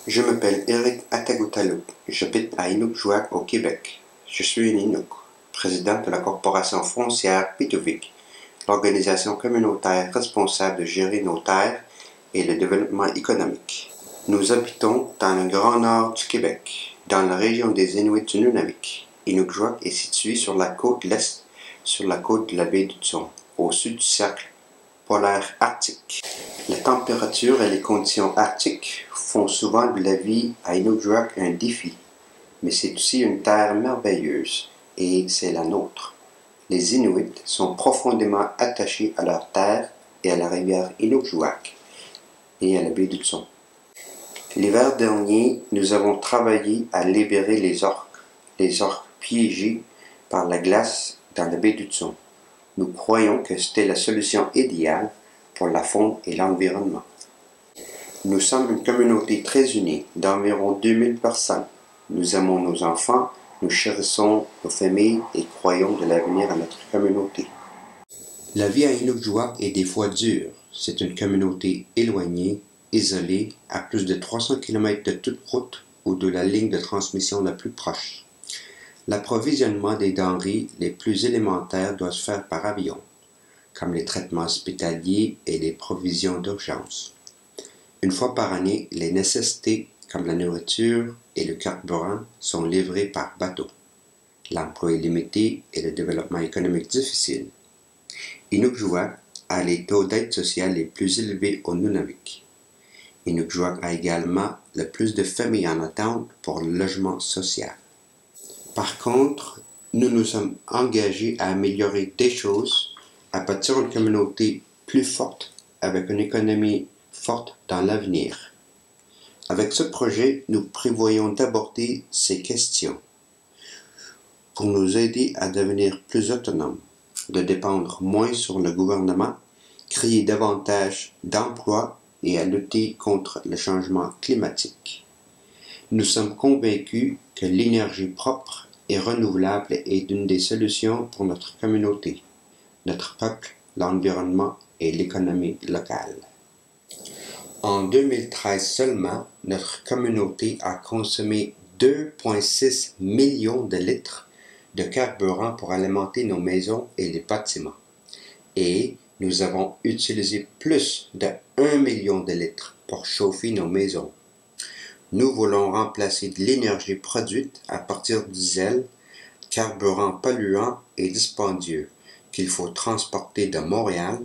Je m'appelle Eric Atagoutalo. J'habite à Inukjuak au Québec. Je suis un Inuk, président de la corporation foncière Pituvic, l'organisation communautaire responsable de gérer nos terres et le développement économique. Nous habitons dans le grand nord du Québec, dans la région des Inuits du Nunavik. Inukjuak est situé sur la côte l'est, sur la côte de la baie d'Hudson, au sud du cercle polaire arctique. La température et les conditions arctiques font souvent de la vie à Inukjuak un défi, mais c'est aussi une terre merveilleuse, et c'est la nôtre. Les Inuits sont profondément attachés à leur terre et à la rivière Inukjuak et à la baie d'Hudson. L'hiver dernier, nous avons travaillé à libérer les orques piégés par la glace dans la baie d'Hudson. Nous croyons que c'était la solution idéale pour la faune et l'environnement. Nous sommes une communauté très unie d'environ 2000 personnes. Nous aimons nos enfants, nous chérissons nos familles et croyons de l'avenir à notre communauté. La vie à Inukjuak est des fois dure. C'est une communauté éloignée, isolée, à plus de 300 km de toute route ou de la ligne de transmission la plus proche. L'approvisionnement des denrées les plus élémentaires doit se faire par avion, comme les traitements hospitaliers et les provisions d'urgence. Une fois par année, les nécessités comme la nourriture et le carburant sont livrés par bateau. L'emploi est limité et le développement économique difficile. Inukjuak a les taux d'aide sociale les plus élevés au Nunavik. Inukjuak a également le plus de familles en attente pour le logement social. Par contre, nous nous sommes engagés à améliorer des choses, à bâtir une communauté plus forte, avec une économie forte dans l'avenir. Avec ce projet, nous prévoyons d'aborder ces questions pour nous aider à devenir plus autonomes, de dépendre moins sur le gouvernement, créer davantage d'emplois et à lutter contre le changement climatique. Nous sommes convaincus que l'énergie propre et renouvelable est une des solutions pour notre communauté, notre peuple, l'environnement et l'économie locale. En 2013 seulement, notre communauté a consommé 2,6 millions de litres de carburant pour alimenter nos maisons et les bâtiments. Et nous avons utilisé plus de 1 million de litres pour chauffer nos maisons. Nous voulons remplacer de l'énergie produite à partir du diesel, carburant polluant et dispendieux, qu'il faut transporter de Montréal,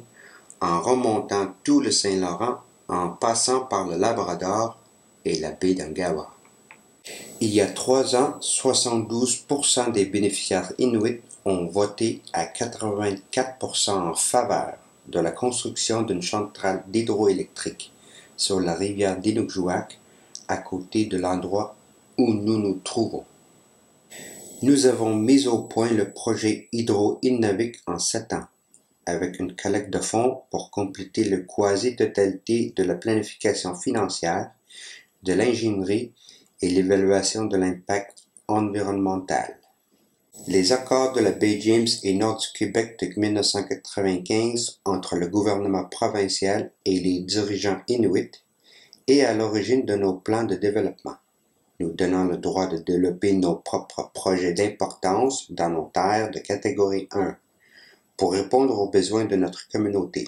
en remontant tout le Saint-Laurent, en passant par le Labrador et la baie d'Angawa. Il y a 3 ans, 72% des bénéficiaires inuits ont voté à 84% en faveur de la construction d'une centrale d'hydroélectrique sur la rivière d'Inukjuak, à côté de l'endroit où nous nous trouvons. Nous avons mis au point le projet Hydro-Innavik en 7 ans, avec une collecte de fonds pour compléter la quasi-totalité de la planification financière, de l'ingénierie et l'évaluation de l'impact environnemental. Les accords de la baie James et Nord du Québec de 1995 entre le gouvernement provincial et les dirigeants inuits est à l'origine de nos plans de développement, nous donnant le droit de développer nos propres projets d'importance dans nos terres de catégorie 1, pour répondre aux besoins de notre communauté.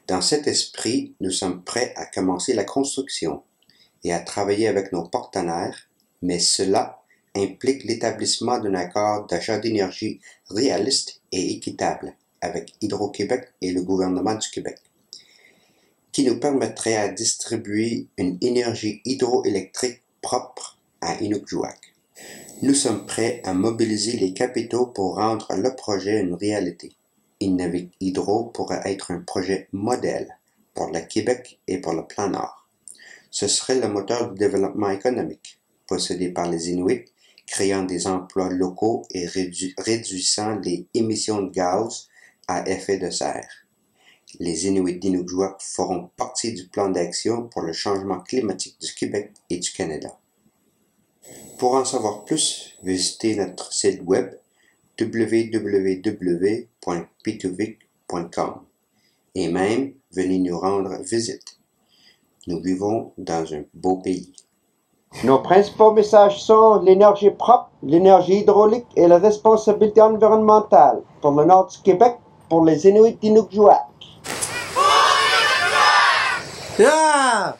Dans cet esprit, nous sommes prêts à commencer la construction et à travailler avec nos partenaires, mais cela implique l'établissement d'un accord d'achat d'énergie réaliste et équitable avec Hydro-Québec et le gouvernement du Québec, qui nous permettrait à distribuer une énergie hydroélectrique propre à Inukjuak. Nous sommes prêts à mobiliser les capitaux pour rendre le projet une réalité. Innavik Hydro pourrait être un projet modèle pour le Québec et pour le plan Nord. Ce serait le moteur du développement économique, possédé par les Inuits, créant des emplois locaux et réduisant les émissions de gaz à effet de serre. Les Inuits d'Inukjuak feront partie du plan d'action pour le changement climatique du Québec et du Canada. Pour en savoir plus, visitez notre site web www.pituvic.com et même venez nous rendre visite. Nous vivons dans un beau pays. Nos principaux messages sont l'énergie propre, l'énergie hydraulique et la responsabilité environnementale pour le nord du Québec, pour les Inuits d'Inukjuak. Ah!